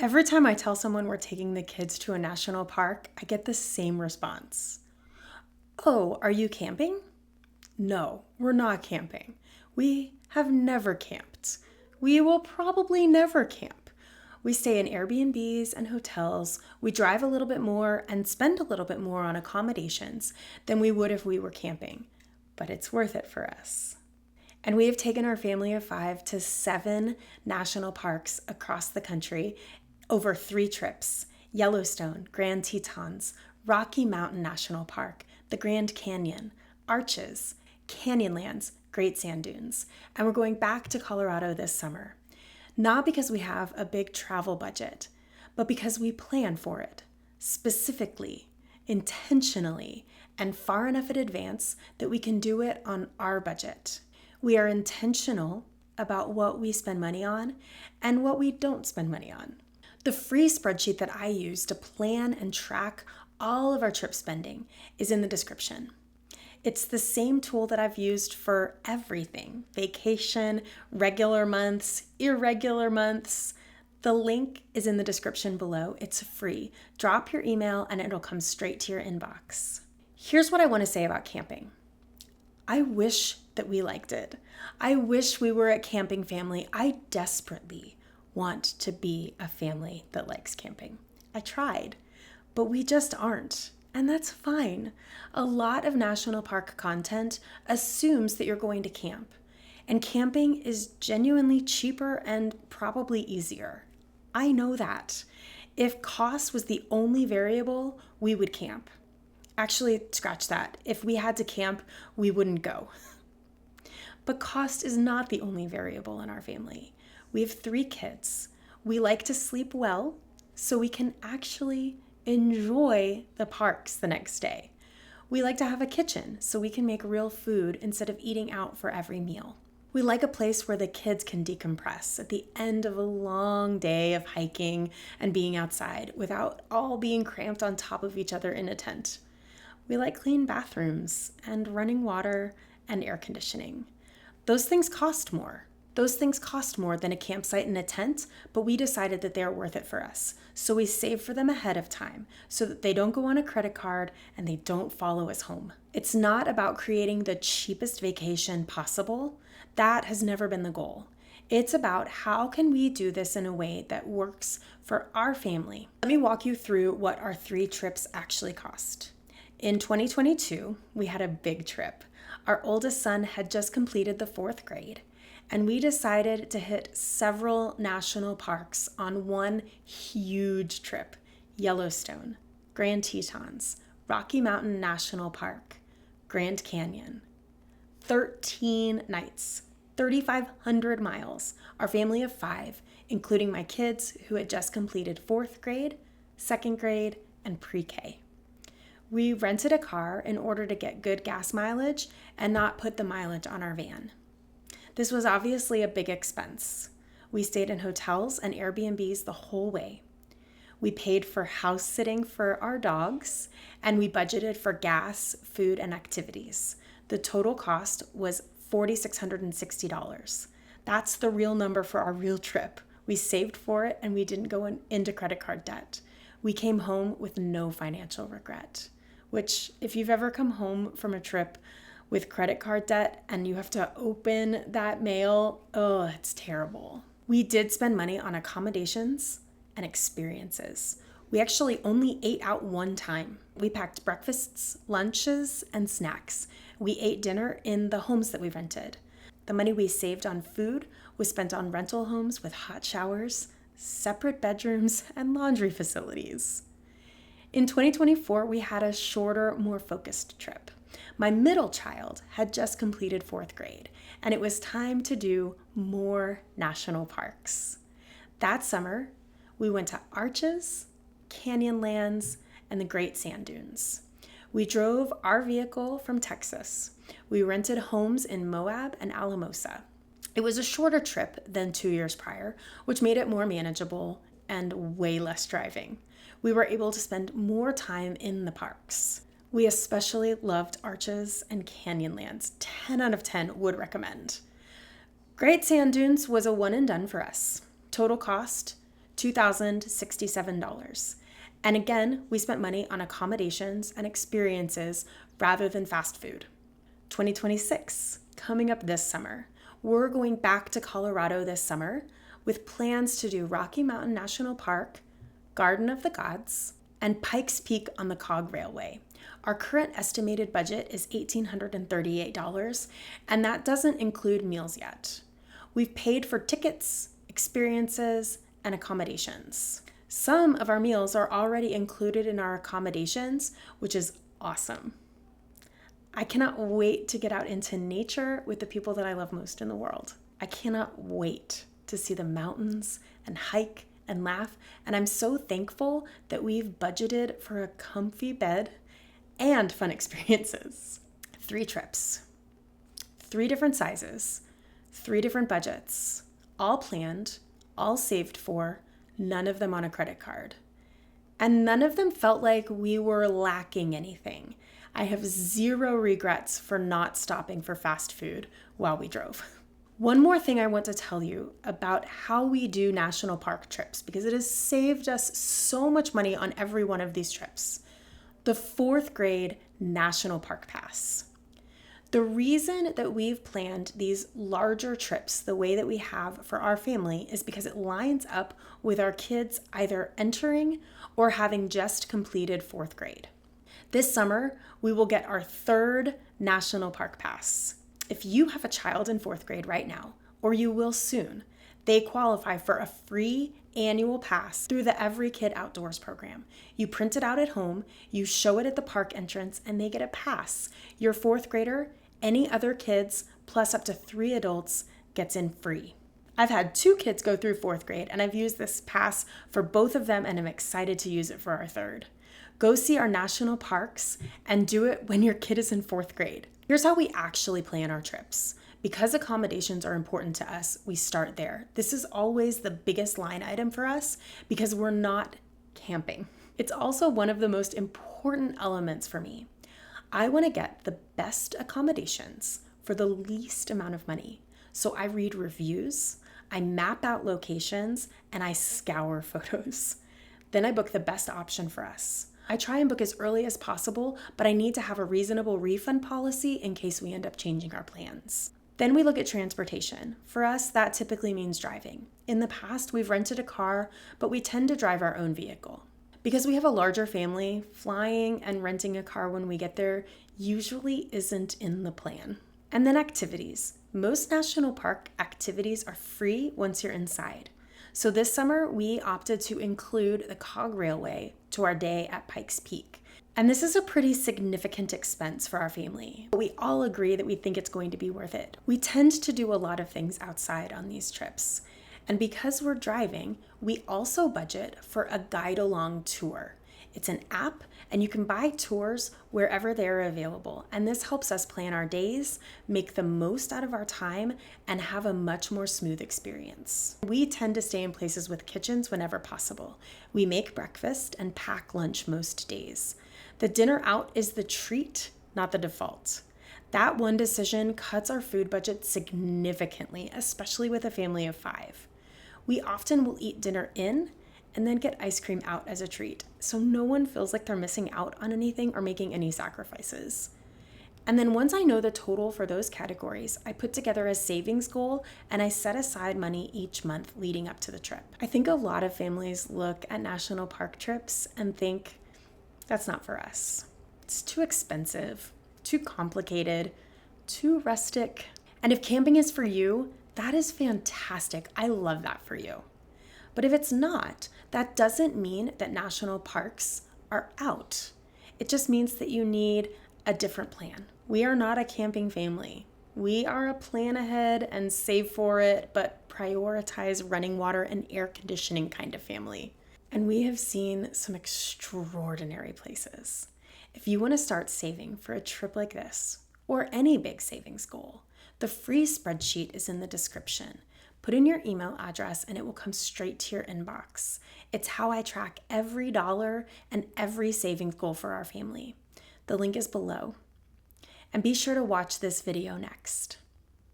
Every time I tell someone we're taking the kids to a national park, I get the same response. Oh, are you camping? No, we're not camping. We have never camped. We will probably never camp. We stay in Airbnbs and hotels. We drive a little bit more and spend a little bit more on accommodations than we would if we were camping. But it's worth it for us. And we have taken our family of 5 to 7 national parks across the country over 3 trips: Yellowstone, Grand Tetons, Rocky Mountain National Park, the Grand Canyon, Arches, Canyonlands, Great Sand Dunes. And we're going back to Colorado this summer. Not because we have a big travel budget, but because we plan for it, specifically, intentionally, and far enough in advance that we can do it on our budget. We are intentional about what we spend money on and what we don't spend money on. The free spreadsheet that I use to plan and track all of our trip spending is in the description. It's the same tool that I've used for everything: vacation, regular months, irregular months. The link is in the description below. It's free. Drop your email and it'll come straight to your inbox. Here's what I want to say about camping. I wish that we liked it. I wish we were a camping family. I desperately want to be a family that likes camping. I tried, but we just aren't. And that's fine. A lot of national park content assumes that you're going to camp. And camping is genuinely cheaper and probably easier. I know that. If cost was the only variable, we would camp. Actually, scratch that. If we had to camp, we wouldn't go. But cost is not the only variable in our family. We have 3 kids. We like to sleep well, so we can actually enjoy the parks the next day. We like to have a kitchen, so we can make real food instead of eating out for every meal. We like a place where the kids can decompress at the end of a long day of hiking and being outside without all being cramped on top of each other in a tent. We like clean bathrooms and running water and air conditioning. Those things cost more. Those things cost more than a campsite and a tent, but we decided that they are worth it for us. So we save for them ahead of time so that they don't go on a credit card and they don't follow us home. It's not about creating the cheapest vacation possible. That has never been the goal. It's about how can we do this in a way that works for our family. Let me walk you through what our 3 trips actually cost. In 2022, we had a big trip. Our oldest son had just completed the 4th grade. And we decided to hit several national parks on one huge trip: Yellowstone, Grand Tetons, Rocky Mountain National Park, Grand Canyon. 13 nights, 3,500 miles, our family of 5, including my kids who had just completed 4th grade, 2nd grade, and pre-K. We rented a car in order to get good gas mileage and not put the mileage on our van. This was obviously a big expense. We stayed in hotels and Airbnbs the whole way. We paid for house sitting for our dogs, and we budgeted for gas, food, and activities. The total cost was $4,660. That's the real number for our real trip. We saved for it, and we didn't go into credit card debt. We came home with no financial regret, which, if you've ever come home from a trip with credit card debt and you have to open that mail, it's terrible. We did spend money on accommodations and experiences. We actually only ate out one time. We packed breakfasts, lunches, and snacks. We ate dinner in the homes that we rented. The money we saved on food was spent on rental homes with hot showers, separate bedrooms, and laundry facilities. In 2024, we had a shorter, more focused trip. My middle child had just completed 4th grade, and it was time to do more national parks. That summer, we went to Arches, Canyonlands, and the Great Sand Dunes. We drove our vehicle from Texas. We rented homes in Moab and Alamosa. It was a shorter trip than 2 years prior, which made it more manageable and way less driving. We were able to spend more time in the parks. We especially loved Arches and Canyonlands. 10 out of 10 would recommend. Great Sand Dunes was a one and done for us. Total cost, $2,067. And again, we spent money on accommodations and experiences rather than fast food. 2026, coming up this summer. We're going back to Colorado this summer with plans to do Rocky Mountain National Park, Garden of the Gods, and Pikes Peak on the Cog Railway. Our current estimated budget is $1,838, and that doesn't include meals yet. We've paid for tickets, experiences, and accommodations. Some of our meals are already included in our accommodations, which is awesome. I cannot wait to get out into nature with the people that I love most in the world. I cannot wait to see the mountains and hike and laugh, and I'm so thankful that we've budgeted for a comfy bed and fun experiences. 3 trips, 3 different sizes, 3 different budgets, all planned, all saved for, none of them on a credit card. And none of them felt like we were lacking anything. I have 0 regrets for not stopping for fast food while we drove. One more thing I want to tell you about how we do national park trips, because it has saved us so much money on every one of these trips. The 4th grade National Park Pass. The reason that we've planned these larger trips the way that we have for our family is because it lines up with our kids either entering or having just completed 4th grade. This summer, we will get our 3rd National Park Pass. If you have a child in 4th grade right now, or you will soon, they qualify for a free annual pass through the Every Kid Outdoors program. You print it out at home, you show it at the park entrance, and they get a pass. Your 4th grader, any other kids, plus up to 3 adults, gets in free. I've had 2 kids go through 4th grade, and I've used this pass for both of them, and I'm excited to use it for our 3rd. Go see our national parks and do it when your kid is in 4th grade. Here's how we actually plan our trips. Because accommodations are important to us, we start there. This is always the biggest line item for us because we're not camping. It's also one of the most important elements for me. I want to get the best accommodations for the least amount of money. So I read reviews, I map out locations, and I scour photos. Then I book the best option for us. I try and book as early as possible, but I need to have a reasonable refund policy in case we end up changing our plans. Then we look at transportation. For us, that typically means driving. In the past, we've rented a car, but we tend to drive our own vehicle. Because we have a larger family, flying and renting a car when we get there usually isn't in the plan. And then activities. Most national park activities are free once you're inside. So this summer, we opted to include the Cog Railway to our day at Pikes Peak. And this is a pretty significant expense for our family, but we all agree that we think it's going to be worth it. We tend to do a lot of things outside on these trips. And because we're driving, we also budget for a guide-along tour. It's an app, and you can buy tours wherever they're available. And this helps us plan our days, make the most out of our time, and have a much more smooth experience. We tend to stay in places with kitchens whenever possible. We make breakfast and pack lunch most days. The dinner out is the treat, not the default. That one decision cuts our food budget significantly, especially with a family of 5. We often will eat dinner in and then get ice cream out as a treat, so no one feels like they're missing out on anything or making any sacrifices. And then once I know the total for those categories, I put together a savings goal and I set aside money each month leading up to the trip. I think a lot of families look at national park trips and think, that's not for us. It's too expensive, too complicated, too rustic. And if camping is for you, that is fantastic. I love that for you. But if it's not, that doesn't mean that national parks are out. It just means that you need a different plan. We are not a camping family. We are a plan ahead and save for it, but prioritize running water and air conditioning kind of family. And we have seen some extraordinary places. If you want to start saving for a trip like this, or any big savings goal, the free spreadsheet is in the description. Put in your email address and it will come straight to your inbox. It's how I track every dollar and every savings goal for our family. The link is below. And be sure to watch this video next.